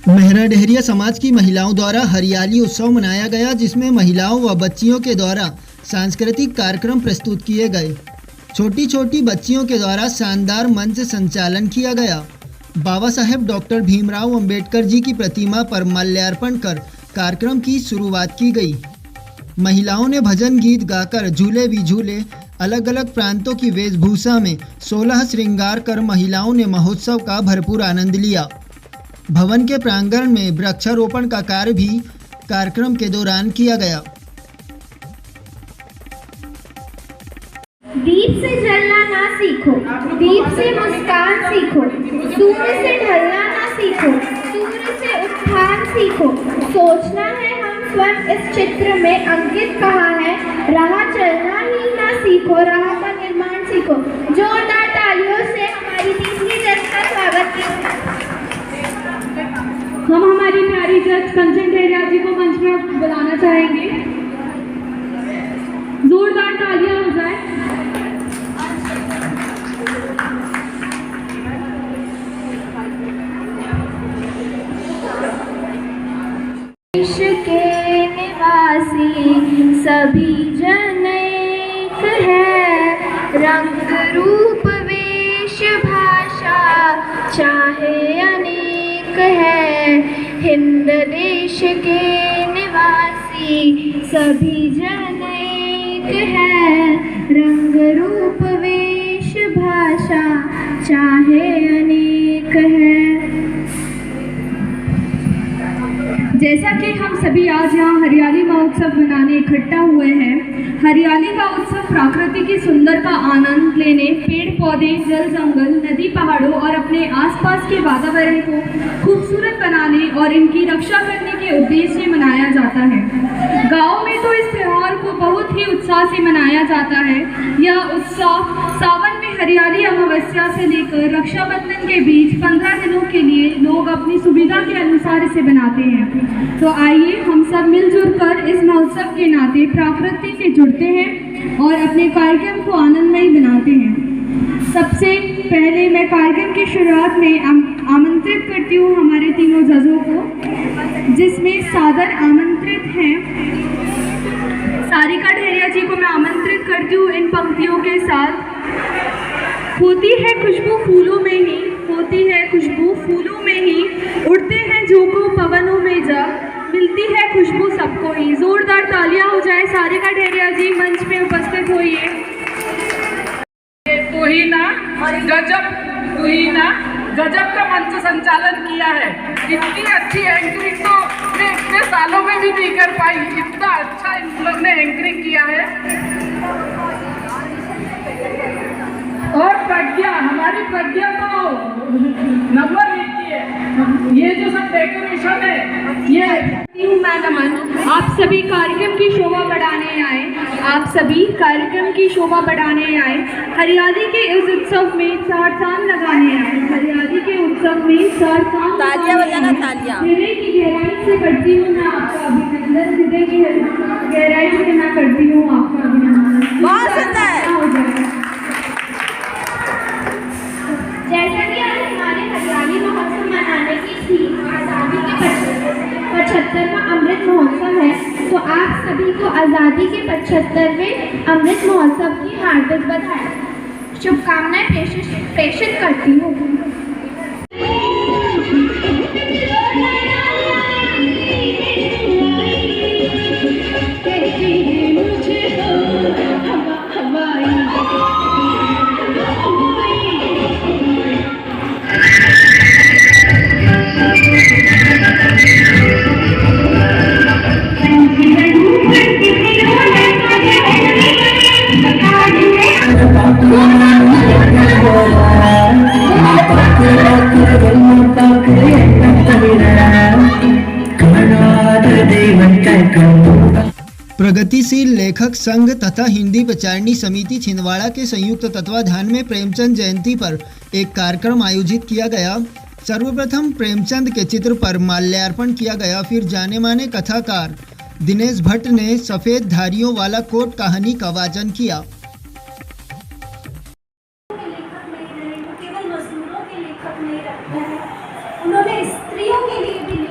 मेहरा डेहरिया समाज की महिलाओं द्वारा हरियाली उत्सव मनाया गया, जिसमें महिलाओं व बच्चियों के द्वारा सांस्कृतिक कार्यक्रम प्रस्तुत किए गए। छोटी छोटी बच्चियों के द्वारा शानदार मंच संचालन किया गया। बाबा साहेब डॉक्टर भीमराव अंबेडकर जी की प्रतिमा पर माल्यार्पण कर कार्यक्रम की शुरुआत की गई। महिलाओं ने भजन गीत गाकर झूले भी झूले। अलग अलग प्रांतों की वेशभूषा में 16 श्रृंगार कर महिलाओं ने महोत्सव का भरपूर आनंद लिया। भवन के प्रांगण में वृक्षारोपण का कार्य भी कार्यक्रम के दौरान किया गया। दीप से जलना ना सीखो, दीप से मुस्कान सीखो, सूर्य से ढलना ना सीखो, सूर्य से उत्थान सीखो। सोचना है हम स्वयं इस चित्र में अंकित कहाँ है, राह चलना ही ना सीखो, राह का निर्माण सीखो। जोरदार तालियों से हमारी तीसरी जज का स्वागत कीजिए। हम हमारी प्यारी जज कंचन डेहरिया जी को मंच में बुलाना चाहेंगे। जोरदार तालियां हो जाए। देश के निवासी सभी जन एक है, रंग रूप वेश भाषा चाहे अनेक है। हिंद देश के निवासी सभी जन एक है, रंग रूप वेश भाषा चाहे अनेक है। जैसा कि हम सभी आज यहाँ हरियाली महोत्सव मनाने इकट्ठा हुए हैं, हरियाली का उत्सव प्रकृति की सुंदर का आनंद लेने, पेड़ पौधे, जल जंगल, नदी पहाड़ों और अपने आसपास के वातावरण को खूबसूरत बनाने और इनकी रक्षा करने के उद्देश्य से मनाया जाता है। गाँव में तो इस त्यौहार को बहुत ही उत्साह से मनाया जाता है। यह उत्सव सावन में हरियाली अमावस्या से लेकर रक्षाबंधन के बीच 15 दिनों के लिए लोग अपनी सुविधा के अनुसार इसे बनाते हैं। तो आइए हम सब मिलजुल कर इस महोत्सव के नाते प्रकृति से जुड़ते हैं और अपने कार्यक्रम को आनंदमय बनाते हैं। सबसे पहले मैं कार्यक्रम की शुरुआत में आमंत्रित करती हूँ हमारे तीनों जजों को, जिसमें सादर आमंत्रित हैं सारिका डेहरिया जी को मैं आमंत्रित करती हूँ इन पंक्तियों के साथ। होती है खुशबू फूलों में ही, होती है खुशबू फूलों में ही, उड़ते हैं झोंकों पवनों में जब, मिलती है खुशबू सबको ही। जोरदार तालियां हो जाए। सारिका डेहरिया जी मंच में उपस्थित होइए। तू ही ना गजब का मंच संचालन किया है। इतनी अच्छी एंकरिंग तो मैं इतने सालों में भी नहीं कर पाई। इतना अच्छा इन लोग ने एंकरिंग किया है। और प्रज्ञा, हमारी प्रज्ञा तो नंबर लेती है। ये जो सब डेकोरेशन है, ये मैं नमन, आप सभी कार्यक्रम की शोभा बढ़ाने आए, आप सभी कार्यक्रम की शोभा बढ़ाने आए, हरियाली के इस उत्सव में चार चांद लगाने आए, हरियाली के उत्सव में चार चांद तालियां बजाना, तालियां। हृदय की गहराई से करती हूँ मैं आपका अभिनंदन, हृदय की गहराई से मैं करती हूँ आपका अभिनंदन। बहुत सुंदर। जैसा कि आज हमारे हरियाली महोत्सव मनाने की थीम आज़ादी के 75वां अमृत महोत्सव है, तो आप सभी को आज़ादी के 75वें अमृत महोत्सव की हार्दिक बधाई, शुभकामनाएं प्रेषित करती हूँ। प्रगतिशील लेखक संघ तथा हिंदी प्रचारणी समिति छिंदवाड़ा के संयुक्त तत्वाधान में प्रेमचंद जयंती पर एक कार्यक्रम आयोजित किया गया। सर्वप्रथम प्रेमचंद के चित्र पर माल्यार्पण किया गया। फिर जाने माने कथाकार दिनेश भट्ट ने सफ़ेद धारियों वाला कोट कहानी का वाचन किया। केवल मजदूरों के लेखक नहीं रखा है, उन्होंने स्त्रियों के लिए भी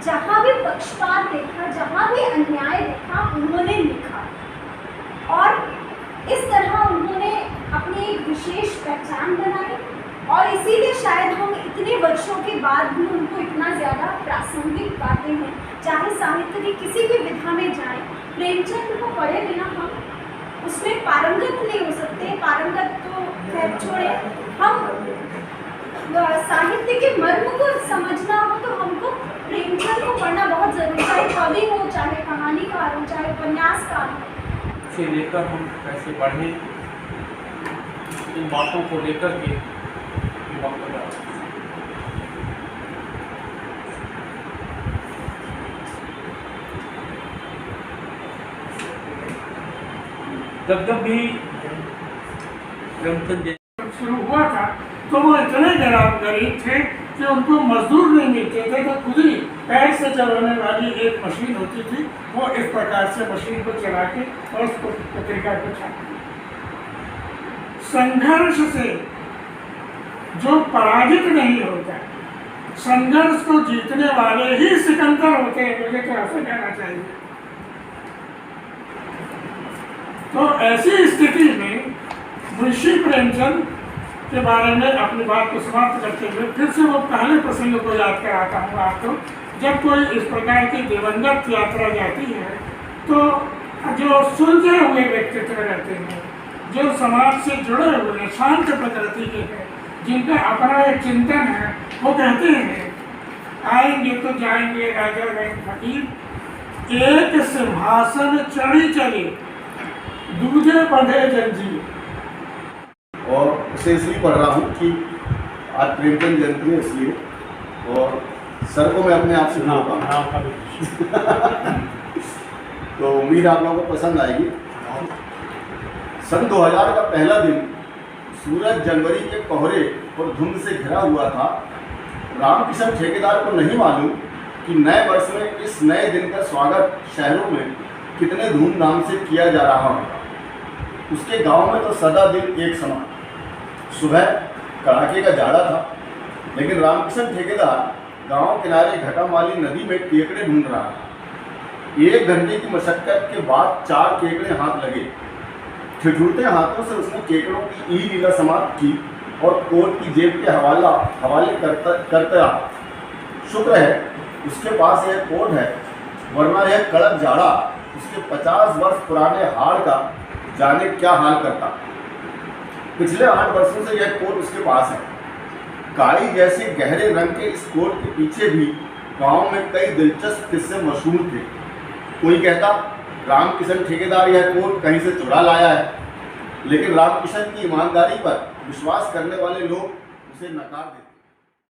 जहाँ भी पक्षपात देखा, जहाँ भी अन्याय देखा, उन्होंने लिखा और इस तरह उन्होंने अपनी एक विशेष पहचान बनाई और इसीलिए शायद हम इतने वर्षों के बाद भी उनको इतना ज़्यादा प्रासंगिक पाते हैं। चाहे साहित्य की किसी भी विधा में जाएं, प्रेमचंद को पढ़े बिना हम उसमें पारंगत नहीं हो सकते। पारंगत तो खैर छोड़े, हम साहित्य के मर्म को समझना हो तो हमको प्रेमचंद को पढ़ना बहुत ज़रूरी है, चाहे कवि हो, चाहे कहानीकार हो, चाहे उपन्यासकार हो। से लेकर हम कैसे बढ़ें, इन बातों को लेकर के वक्त जब भी प्रेमचंद शुरू हुआ था तो वो इतने गरीब थे कि उनको मजदूर नहीं मिलते थे, तो खुद ही पैर से चलाने वाली एक मशीन होती थी, वो इस प्रकार से मशीन को चला के और उस पत्रिका को छापते। संघर्ष से जो पराजित नहीं होता, संघर्ष को जीतने वाले ही सिकंदर होते हैं, मुझे तो ऐसा कहना चाहिए। तो ऐसी स्थिति में मुंशी प्रेमचंद के बारे में अपनी बात को समाप्त करते हुए फिर से वो पहले प्रसंग को याद कराता हूँ आपको। जब कोई इस प्रकार की दिवंगत यात्रा जाती है तो जो सुलझे हुए व्यक्तित्व रहते हैं, जो समाज से जुड़े हुए शांत प्रकृति के हैं, जिनका अपना एक चिंतन है, वो कहते हैं आएंगे तो जाएंगे राजा रंग फकीर, एक सिंहासन चढ़ी चले दूजे बंधे जंजीर। और उसे इसलिए पढ़ रहा हूँ कि आज प्रेमचंद जयंती है इसलिए, और सर को मैं अपने आप से बोलता हूँ तो उम्मीद आप लोगों को पसंद आएगी। सन 2000 का पहला दिन सूरज जनवरी के कोहरे और धुंध से घिरा हुआ था। रामकिशन ठेकेदार को नहीं मालूम कि नए वर्ष में इस नए दिन का स्वागत शहरों में कितने धूमधाम से किया जा रहा होगा। उसके गांव में तो सदा दिन एक समान। सुबह कड़ाके का जाड़ा था, लेकिन रामकिशन ठेकेदार गांव किनारे घटामाली नदी में केकड़े ढूंढ रहा था। 1 घंटे की मशक्कत के बाद 4 केकड़े हाथ लगे। ठिठुरते हाथों से उसने केकड़ों की ई लीला समाप्त की और कोट की जेब के हवाले करते रहा। शुक्र है उसके पास यह कोट है, वरना यह कड़क जाड़ा उसके 50 वर्ष पुराने हाड़ का जाने क्या हाल करता। पिछले 8 वर्षों से यह कोट उसके पास है। काई जैसे गहरे रंग के इस कोट के पीछे भी गांव में कई दिलचस्प किस्से मशहूर थे। कोई कहता रामकिशन ठेकेदार यह कोट कहीं से चुरा लाया है, लेकिन रामकिशन की ईमानदारी पर विश्वास करने वाले लोग उसे नकार देते।